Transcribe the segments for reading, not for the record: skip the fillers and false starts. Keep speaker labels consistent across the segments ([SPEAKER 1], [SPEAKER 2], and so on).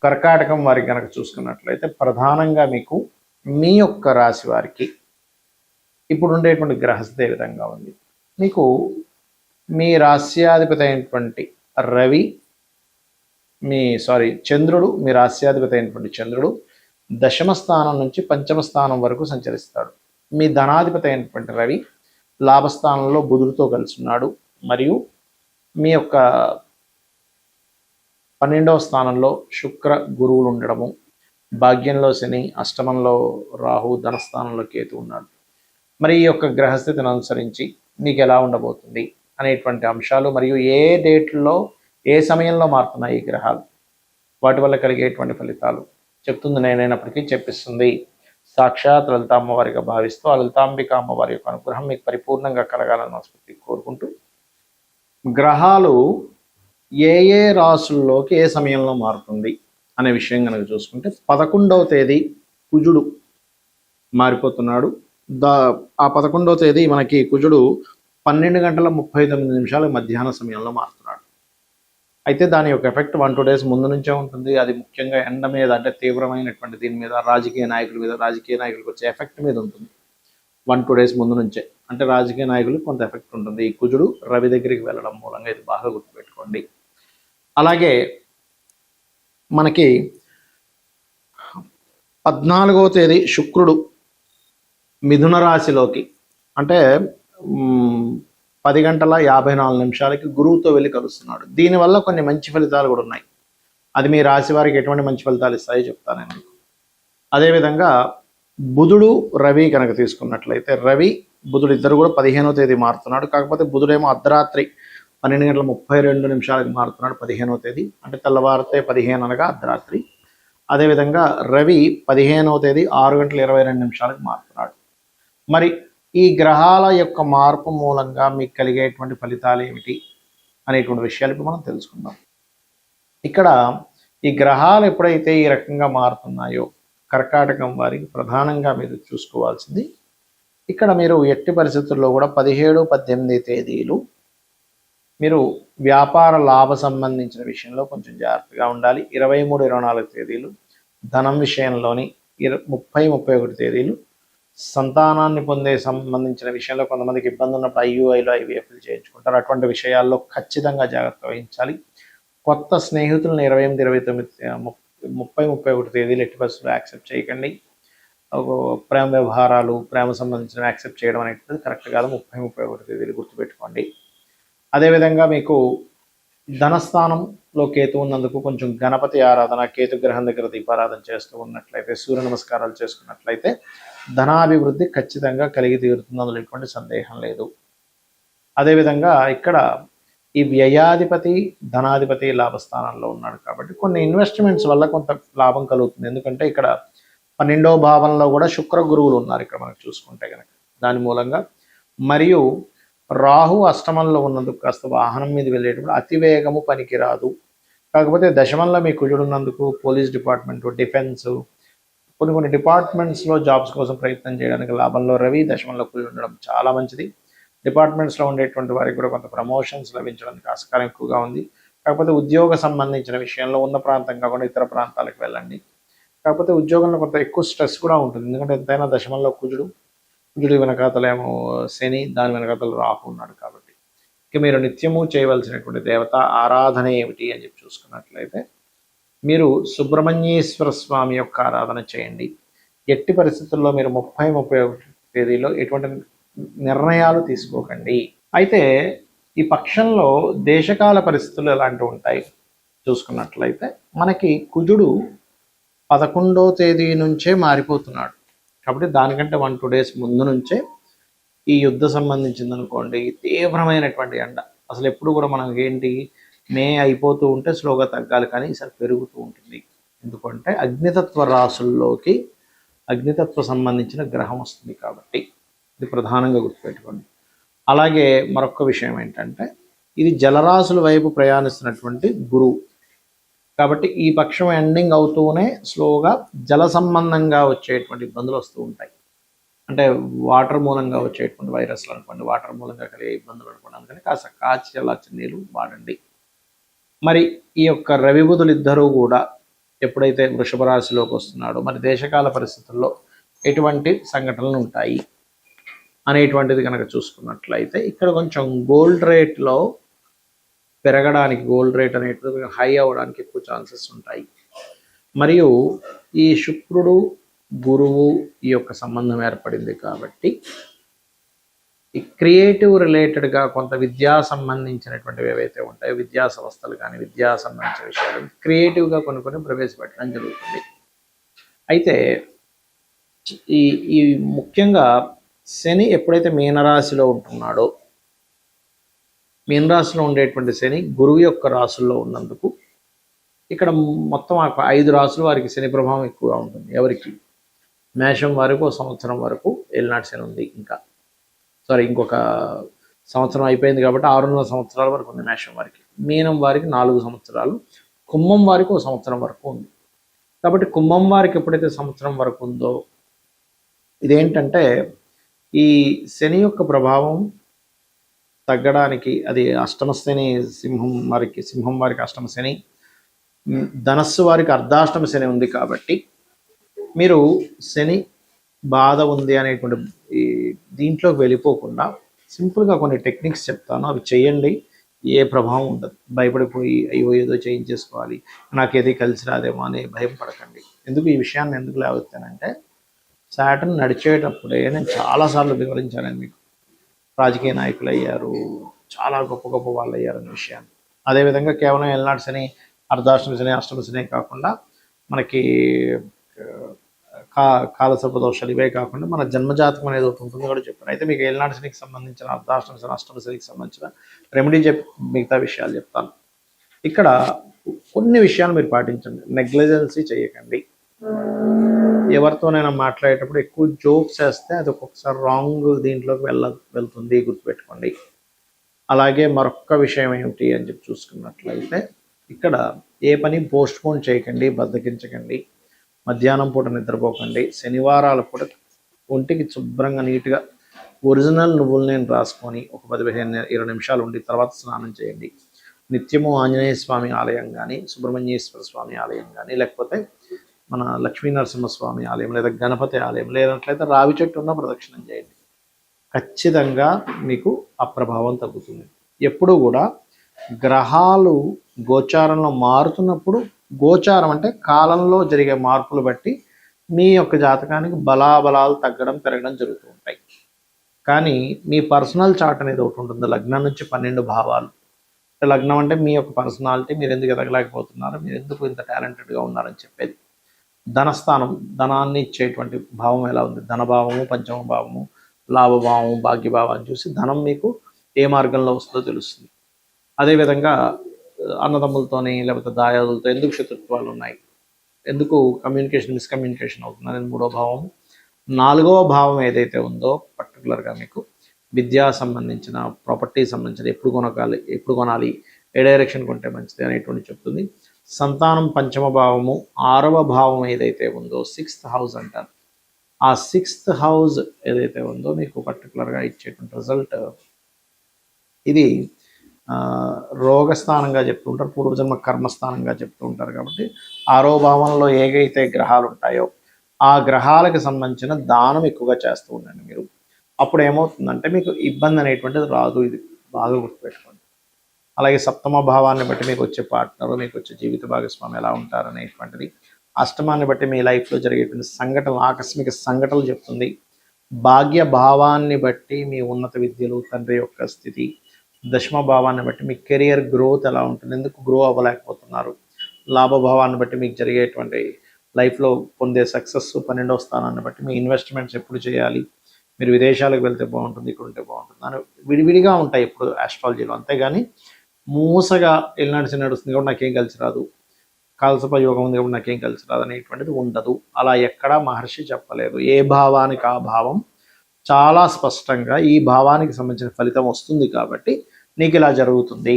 [SPEAKER 1] కర్కాటకం వారికి కనుక చూసుకున్నట్లయితే ప్రధానంగా మీకు మీ యొక్క రాశి వారికి ఇప్పుడు ఉండేటువంటి గ్రహస్థితి ఏ విధంగా ఉంది. మీకు మీ రాస్యాధిపతి అయినటువంటి రవి చంద్రుడు, మీ రాస్యాధిపతి అయినటువంటి చంద్రుడు దశమ స్థానం నుంచి పంచమ స్థానం వరకు సంచరిస్తాడు. మీ ధనాధిపతి అయినటువంటి రవి లాభస్థానంలో బుధుడితో కలిసి ఉన్నాడు. మరియు మీ యొక్క 12వ స్థానంలో శుక్ర గురువులు ఉండడము, భాగ్యంలో శని, అష్టమంలో రాహు, ధనస్థానంలో కేతు ఉన్నాడు. మరి ఈ యొక్క గ్రహస్థితిని అనుసరించి మీకు ఎలా ఉండబోతుంది అనేటువంటి అంశాలు, మరియు ఏ డేట్లో ఏ సమయంలో మారుతున్నాయి ఈ గ్రహాలు, వాటి వల్ల కలిగేటువంటి ఫలితాలు చెప్తుంది నేనైనప్పటికీ చెప్పిస్తుంది సాక్షాత్ లలిత అమ్మవారిగా భావిస్తూ ఆ లలితాంబిక అమ్మవారి యొక్క అనుగ్రహం మీకు పరిపూర్ణంగా కలగాలని మనస్ఫూర్తి కోరుకుంటూ, గ్రహాలు ఏ ఏ రాసుల్లోకి ఏ సమయంలో మారుతుంది అనే విషయం కనుక చూసుకుంటే 11వ తేదీ కుజుడు మారిపోతున్నాడు. ఆ 11వ తేదీ మనకి కుజుడు 12:39 మధ్యాహ్న సమయంలో మారుతున్నాడు. అయితే దాని యొక్క ఎఫెక్ట్ 1-2 days ముందు నుంచే ఉంటుంది. అది ముఖ్యంగా ఎండ మీద, అంటే తీవ్రమైనటువంటి దీని మీద, రాజకీయ నాయకులకు వచ్చే ఎఫెక్ట్ మీద ఉంటుంది. 1-2 days ముందు నుంచే, అంటే రాజకీయ నాయకులకు కొంత ఎఫెక్ట్ ఉంటుంది. ఈ కుజుడు రవి దగ్గరికి వెళ్ళడం మూలంగా ఇది బాగా గుర్తుపెట్టుకోండి. అలాగే మనకి 14వ తేదీ శుక్రుడు మిథున రాశిలోకి, అంటే 10:54 గురువుతో వెళ్ళి కలుస్తున్నాడు. దీనివల్ల కొన్ని మంచి ఫలితాలు కూడా ఉన్నాయి. అది మీ రాశి వారికి ఎటువంటి మంచి ఫలితాలు ఇస్తాయో చెప్తానండి. అదేవిధంగా బుధుడు రవి కనుక తీసుకున్నట్లయితే, రవి బుధుడు ఇద్దరు కూడా 15వ తేదీ మారుతున్నాడు. కాకపోతే బుధుడేమో అర్ధరాత్రి 12:32 మారుతున్నాడు 15వ తేదీ, అంటే తెల్లవారితే 15 అనగా అర్ధరాత్రి. అదేవిధంగా రవి 15వ తేదీ 6:22 మారుతున్నాడు. మరి ఈ గ్రహాల యొక్క మార్పు మూలంగా మీకు కలిగేటువంటి ఫలితాలు ఏమిటి అనేటువంటి విషయాలు ఇప్పుడు మనం తెలుసుకుందాం. ఇక్కడ ఈ గ్రహాలు ఎప్పుడైతే ఈ రకంగా మారుతున్నాయో కర్కాటకం వారికి ప్రధానంగా మీరు చూసుకోవాల్సింది, ఇక్కడ మీరు ఎట్టి పరిస్థితుల్లో కూడా 17-18 తేదీలు మీరు వ్యాపార లాభ సంబంధించిన విషయంలో కొంచెం జాగ్రత్తగా ఉండాలి. 23-24 తేదీలు ధనం విషయంలోని, 30-31 తేదీలు సంతానాన్ని పొందే సంబంధించిన విషయంలో కొంతమందికి ఇబ్బంది ఉన్నప్పుడు IUIలు IVFలు చేయించుకుంటారు. అటువంటి విషయాల్లో ఖచ్చితంగా జాగ్రత్త వహించాలి. కొత్త స్నేహితులను 28-29-30-31 తేదీలు ఎట్టి పరిస్థితుల్లో యాక్సెప్ట్ చేయకండి. ప్రేమ వ్యవహారాలు, ప్రేమ సంబంధించిన యాక్సెప్ట్ చేయడం అనేటువంటిది కరెక్ట్ కాదు. 30-31 తేదీలు గుర్తుపెట్టుకోండి. అదేవిధంగా మీకు ధనస్థానంలో కేతు ఉన్నందుకు కొంచెం గణపతి ఆరాధన, కేతు గ్రహం దగ్గర దీపారాధన చేస్తూ ఉన్నట్లయితే, సూర్య నమస్కారాలు చేసుకున్నట్లయితే ధనాభివృద్ధి ఖచ్చితంగా కలిగి తీరుతుంది, అందులో ఎటువంటి సందేహం లేదు. అదేవిధంగా ఇక్కడ ఈ వ్యయాధిపతి ధనాధిపతి లాభస్థానంలో ఉన్నాడు కాబట్టి కొన్ని ఇన్వెస్ట్మెంట్స్ వల్ల కొంత లాభం కలుగుతుంది. ఎందుకంటే ఇక్కడ 12వ భావంలో కూడా శుక్ర గురువులు ఉన్నారు ఇక్కడ మనకు చూసుకుంటే కనుక, దాని మూలంగా. మరియు రాహు అష్టమంలో ఉన్నందుకు కాస్త వాహనం మీద వెళ్ళేటప్పుడు అతివేగము పనికిరాదు. కాకపోతే దశమంలో మీ కుజుడు ఉన్నందుకు పోలీస్ డిపార్ట్మెంట్, డిఫెన్స్, కొన్ని డిపార్ట్మెంట్స్లో జాబ్స్ కోసం ప్రయత్నం చేయడానికి లాభంలో రవి, దశమంలో కుజుడు ఉండడం చాలా మంచిది. డిపార్ట్మెంట్స్లో ఉండేటువంటి వారికి కూడా కొంత ప్రమోషన్స్ లభించడానికి ఆస్కారం ఎక్కువగా ఉంది. కాకపోతే ఉద్యోగ సంబంధించిన విషయంలో ఉన్న ప్రాంతం కాకుండా ఇతర ప్రాంతాలకు వెళ్ళండి. కాకపోతే ఉద్యోగంలో కొంత ఎక్కువ స్ట్రెస్ కూడా ఉంటుంది. ఎందుకంటే ఎంతైనా దశమంలో కుజుడు వెనకాతలేమో శని, దాని వెనకాతలు రాహు ఉన్నాడు కాబట్టి. ఇక మీరు నిత్యము చేయవలసినటువంటి దేవత ఆరాధన ఏమిటి అని చెప్పి చూసుకున్నట్లయితే, మీరు సుబ్రహ్మణ్యేశ్వర స్వామి యొక్క ఆరాధన చేయండి. ఎట్టి పరిస్థితుల్లో మీరు 30-31 తేదీలో ఎటువంటి నిర్ణయాలు తీసుకోకండి. అయితే ఈ పక్షంలో దేశకాల పరిస్థితులు ఎలాంటివి ఉంటాయి చూసుకున్నట్లయితే, మనకి కుజుడు 11వ తేదీ నుంచే మారిపోతున్నాడు. కాబట్టి దానికంటే 1-2 days ముందు నుంచే ఈ యుద్ధ సంబంధించింది అనుకోండి, తీవ్రమైనటువంటి ఎండ. అసలు ఎప్పుడు కూడా మనం ఏంటి, మే అయిపోతూ ఉంటే స్లోగా తగ్గాలి, కానీ ఈసారి పెరుగుతూ ఉంటుంది. ఎందుకంటే అగ్నితత్వ రాసుల్లోకి అగ్నితత్వ సంబంధించిన గ్రహం వస్తుంది కాబట్టి ఇది ప్రధానంగా గుర్తుపెట్టుకోండి. అలాగే మరొక విషయం ఏంటంటే, ఇది జలరాశుల వైపు ప్రయాణిస్తున్నటువంటి గురువు కాబట్టి ఈ పక్షం ఎండింగ్ అవుతూనే స్లోగా జల సంబంధంగా వచ్చేటువంటి ఇబ్బందులు వస్తూ ఉంటాయి. అంటే వాటర్ మూలంగా వచ్చేటువంటి వైరస్లు అనుకోండి, వాటర్ మూలంగా కలిగే ఇబ్బందులు అనుకోండి. అందుకని కాస్త కాచి చల్లార్చిన నీళ్ళు వాడండి. మరి ఈ యొక్క రవి బుధులు ఇద్దరూ కూడా ఎప్పుడైతే వృషభ రాశిలోకి వస్తున్నాడో మరి దేశకాల పరిస్థితుల్లో ఎటువంటి సంఘటనలు ఉంటాయి అనేటువంటిది కనుక చూసుకున్నట్లయితే ఇక్కడ కొంచెం గోల్డ్ రేట్లో పెరగడానికి, గోల్డ్ రేట్ అనేటిది హై అవ్వడానికి ఎక్కువ ఛాన్సెస్ ఉంటాయి. మరియు ఈ శుక్రుడు గురువు ఈ యొక్క సంబంధం ఏర్పడింది కాబట్టి ఈ క్రియేటివ్ రిలేటెడ్గా కొంత విద్యా సంబంధించినటువంటివి ఏవైతే ఉంటాయో, విద్యా సంస్థలు కానీ విద్యా సంబంధించిన విషయాలు క్రియేటివ్గా కొన్ని ప్రవేశపెట్టడం జరుగుతుంది. అయితే ఈ ఈ ముఖ్యంగా శని ఎప్పుడైతే మీనరాశిలో ఉంటున్నాడో, మీనరాశిలో ఉండేటువంటి శని గురువు యొక్క రాశుల్లో ఉన్నందుకు ఇక్కడ మొత్తం 5 రాశుల వారికి శని ప్రభావం ఎక్కువగా ఉంటుంది. ఎవరికి? మేషం వారికి 1 సంవత్సరం వరకు ఏలినాటి శని ఉంది. ఇంకొక సంవత్సరం అయిపోయింది కాబట్టి 6 సంవత్సరాల వరకు ఉంది మేషం వారికి. మీనం వారికి 4 సంవత్సరాలు, కుంభం వారికి 1 సంవత్సరం వరకు ఉంది. కాబట్టి కుంభం వారికి ఎప్పుడైతే సంవత్సరం వరకు ఉందో, ఇదేంటంటే ఈ శని యొక్క ప్రభావం తగ్గడానికి, అది అష్టమ శని సింహం వారికి అష్టమ శని, ధనస్సు వారికి అర్ధాష్టమ శని ఉంది. కాబట్టి మీరు శని బాధ ఉంది అనేటువంటి దీంట్లోకి వెళ్ళిపోకుండా సింపుల్గా కొన్ని టెక్నిక్స్ చెప్తాను, అవి చేయండి. ఏ ప్రభావం ఉండదు. భయపడిపోయి అయ్యో ఏదో చేయించేసుకోవాలి, నాకేది కలిసి రాదేమో అని భయం పడకండి. ఎందుకు ఈ విషయాన్ని ఎందుకు లేవస్తానంటే, సాటర్న్ నడిచేటప్పుడే నేను చాలాసార్లు వివరించాను మీకు. రాజకీయ నాయకులు అయ్యారు, చాలా గొప్ప గొప్ప వాళ్ళు అయ్యారు అనే విషయాన్ని. అదేవిధంగా కేవలం ఏలినాటి శని, అర్ధాష్టమ శని, అష్టమ శని కాకుండా మనకి కాలసర్ప దోషాలు ఇవే కాకుండా మన జన్మజాతకం అనేది ఒకటి ఉంటుంది కూడా చెప్పాను. అయితే మీకు ఏలినాటి శనికి సంబంధించిన, అర్ధాష్టమ శని, అష్టమ శనికి సంబంధించిన రెమెడీ మిగతా విషయాలు చెప్తాను. ఇక్కడ కొన్ని విషయాలు మీరు పాటించండి. నెగ్లిజెన్సీ చేయకండి. ఎవరితోనైనా మాట్లాడేటప్పుడు ఎక్కువ జోక్స్ వేస్తే అది ఒక్కొక్కసారి రాంగ్ దీంట్లోకి వెళ్తుంది, గుర్తుపెట్టుకోండి. అలాగే మరొక్క విషయం ఏమిటి అని చెప్పి చూసుకున్నట్లయితే, ఇక్కడ ఏ పని పోస్ట్ పోన్ చేయకండి, బద్దకించకండి. మధ్యాహ్నం పూట నిద్రపోకండి. శనివారాలు పూట ఒంటికి శుభ్రంగా నీట్గా ఒరిజినల్ నువ్వులు నేను రాసుకొని ఒక 10-20 నిమిషాలు ఉండి తర్వాత స్నానం చేయండి. నిత్యము ఆంజనేయ స్వామి ఆలయం కానీ, సుబ్రహ్మణ్యేశ్వర స్వామి ఆలయం కానీ, లేకపోతే మన లక్ష్మీ నరసింహస్వామి ఆలయం, లేదా గణపతి ఆలయం, లేనట్లయితే రావి చెట్టు ఉన్న ప్రదక్షిణం చేయండి. ఖచ్చితంగా మీకు ఆ ప్రభావం తగ్గుతుంది. ఎప్పుడు కూడా గ్రహాలు గోచారంలో మారుతున్నప్పుడు, గోచారం అంటే కాలంలో జరిగే మార్పులు బట్టి మీ యొక్క జాతకానికి బలాబలాలు తగ్గడం పెరగడం జరుగుతూ ఉంటాయి. కానీ మీ పర్సనల్ చార్ట్ అనేది ఒకటి ఉంటుంది. లగ్నం నుంచి 12 భావాలు. లగ్నం అంటే మీ యొక్క పర్సనాలిటీ, మీరు ఎందుకు ఎదగలేకపోతున్నారు, మీరు ఎందుకు ఇంత టాలెంటెడ్గా ఉన్నారని చెప్పేది. ధనస్థానం, ధనాన్ని ఇచ్చేటువంటి భావం ఎలా ఉంది, ధనభావము, పంచమ భావము, లాభభావము, భాగ్యభావాన్ని చూసి ధనం మీకు ఏ మార్గంలో వస్తుందో తెలుస్తుంది. అదేవిధంగా అన్నదమ్ములతోని లేకపోతే దాయాదులతో ఎందుకు శత్రుత్వాలు ఉన్నాయి, ఎందుకు మిస్కమ్యూనికేషన్ అవుతుంది అనేది 3వ భావం. 4వ భావం ఏదైతే ఉందో పర్టికులర్గా మీకు విద్యా సంబంధించిన, ప్రాపర్టీ సంబంధించిన, ఎప్పుడు కొనాలి, ఏ డైరెక్షన్ కొంటే మంచిది అనేటువంటి చెప్తుంది. సంతానం 5వ భావము. 6వ భావం ఏదైతే ఉందో 6th హౌస్ అంటారు. ఆ 6th హౌస్ ఏదైతే ఉందో మీకు పర్టికులర్గా ఇచ్చేటువంటి రిజల్ట్, ఇది రోగస్థానంగా చెప్తూ ఉంటారు, పూర్వజన్మ కర్మస్థానంగా చెప్తూ ఉంటారు. కాబట్టి 6వ భావంలో ఏవైతే గ్రహాలు ఉంటాయో ఆ గ్రహాలకు సంబంధించిన దానం ఎక్కువగా చేస్తూ ఉండండి మీరు. అప్పుడు ఏమవుతుందంటే మీకు ఇబ్బంది అనేటువంటిది రాదు. ఇది బాగా గుర్తుపెట్టుకోండి. అలాగే 7వ భావాన్ని బట్టి మీకు వచ్చే పార్ట్నరు, మీకు వచ్చే జీవిత భాగస్వామి ఎలా ఉంటారు అనేటువంటిది. అష్టమాన్ని బట్టి మీ లైఫ్లో జరిగేటువంటి సంఘటనలు, ఆకస్మిక సంఘటనలు చెప్తుంది. భాగ్య భావాన్ని బట్టి మీ ఉన్నత విద్యలు, తండ్రి యొక్క స్థితి. దశమ భావాన్ని బట్టి మీ కెరియర్ గ్రోత్ ఎలా ఉంటుంది, ఎందుకు గ్రో అవ్వలేకపోతున్నారు. లాభభావాన్ని బట్టి మీకు జరిగేటువంటి లైఫ్లో పొందే సక్సెస్. 12వ స్థానాన్ని బట్టి మీ ఇన్వెస్ట్మెంట్స్ ఎప్పుడు చేయాలి, మీరు విదేశాలకు వెళ్తే బాగుంటుంది, ఇక్కడ ఉంటే బాగుంటుంది అని విడివిడిగా ఉంటాయి ఇప్పుడు ఆస్ట్రాలజీలో. అంతేగాని మూసగా ఎల్నాడిసి నడుస్తుంది కాబట్టి నాకేం కలిసి రాదు, కాలసప యోగం ఉంది కాబట్టి నాకేం కలిసి రాదు అనేటువంటిది ఉండదు. అలా ఎక్కడా మహర్షి చెప్పలేదు. ఏ భావానికి ఆ భావం చాలా స్పష్టంగా ఈ భావానికి సంబంధించిన ఫలితం వస్తుంది కాబట్టి నీకు ఇలా జరుగుతుంది,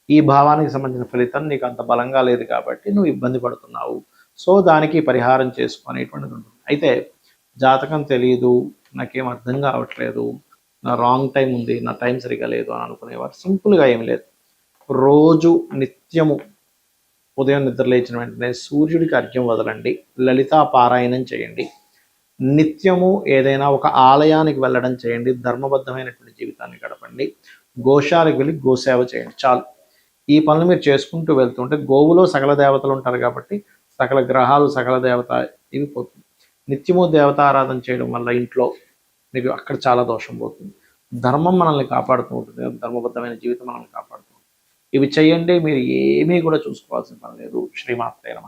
[SPEAKER 1] ఈ భావానికి సంబంధించిన ఫలితం నీకు అంత బలంగా లేదు కాబట్టి నువ్వు ఇబ్బంది పడుతున్నావు, సో దానికి పరిహారం చేసుకునేటువంటిది ఉంటుంది. అయితే జాతకం తెలియదు, నాకేం అర్థం కావట్లేదు, నా రాంగ్ టైం ఉంది, నా టైం సరిగా లేదు అని అనుకునేవారు సింపుల్గా ఏం లేదు. రోజు నిత్యము ఉదయం నిద్ర లేచిన వెంటనే సూర్యుడికి అర్ఘ్యం వదలండి, లలితా పారాయణం చేయండి, నిత్యము ఏదైనా ఒక ఆలయానికి వెళ్ళడం చేయండి, ధర్మబద్ధమైనటువంటి జీవితాన్ని గడపండి, గోశాలకు వెళ్ళి గోసేవ చేయండి. చాలు. ఈ పనులు మీరు చేసుకుంటూ వెళ్తుంటే గోవులో సకల దేవతలు ఉంటారు కాబట్టి సకల గ్రహాలు సకల దేవత ఇవి పోతుంది. నిత్యము దేవతారాధన చేయడం వల్ల ఇంట్లో మీకు అక్కడ చాలా దోషం పోతుంది. ధర్మం మనల్ని కాపాడుతూ ఉంటుంది, ధర్మబద్ధమైన జీవితం మనల్ని కాపాడుతూ ఉంటుంది. ఇవి చేయండి, మీరు ఏమీ కూడా చూసుకోవాల్సిన పని లేదు. శ్రీమాత్రే నమః.